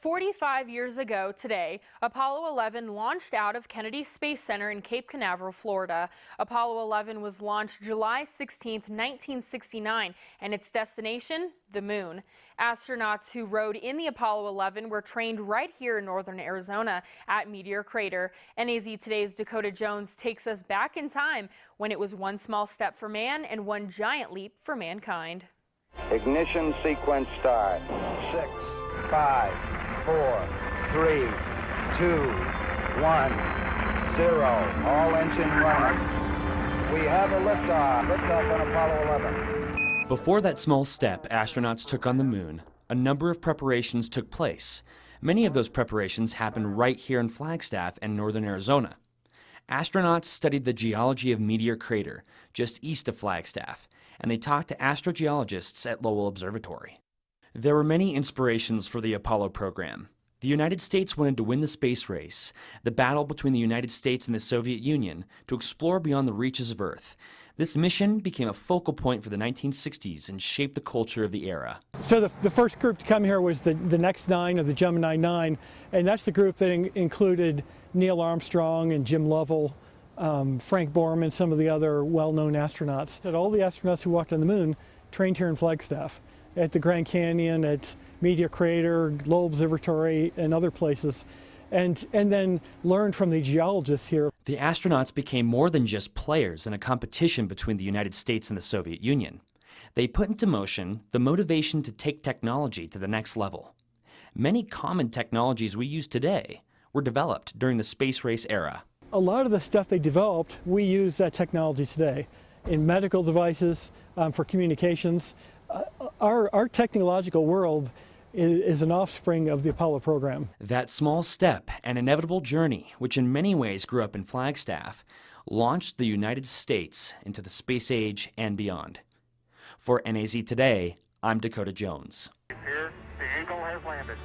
45 years ago today, Apollo 11 launched out of Kennedy Space Center in Cape Canaveral, Florida. Apollo 11 was launched July 16, 1969, and its destination, the moon. Astronauts who rode in the Apollo 11 were trained right here in northern Arizona at Meteor Crater. NAZ Today's Dakota Jones takes us back in time when it was one small step for man and one giant leap for mankind. Ignition sequence start. 6, 5, 4, 3, 2, 1, 0. All engine running. We have a liftoff. Liftoff on Apollo 11. Before that small step astronauts took on the moon, a number of preparations took place. Many of those preparations happened right here in Flagstaff and northern Arizona. Astronauts studied the geology of Meteor Crater, just east of Flagstaff, and they talked to astrogeologists at Lowel Observatory. There were many inspirations for the Apollo program. The United States wanted to win the space race, the battle between the United States and the Soviet Union, to explore beyond the reaches of Earth. This mission became a focal point for the 1960s and shaped the culture of the era. So the first group to come here was the Next 9, or the Gemini 9, and that's the group that included Neil Armstrong and Jim Lowell, Frank Borman, some of the other well-known astronauts. That all the astronauts who walked on the moon trained here in Flagstaff, at the Grand Canyon, at Meteor Crater, Lowel Observatory, and other places, and then learned from the geologists here. The astronauts became more than just players in a competition between the United States and the Soviet Union. They put into motion the motivation to take technology to the next level. Many common technologies we use today were developed during the space race era. A lot of the stuff they developed, we use that technology today in medical devices, for communications. Our technological world is an offspring of the Apollo program. That small step and inevitable journey, which in many ways grew up in Flagstaff, launched the United States into the space age and beyond. For NAZ Today, I'm Dakota Jones. Here, the Eagle has landed.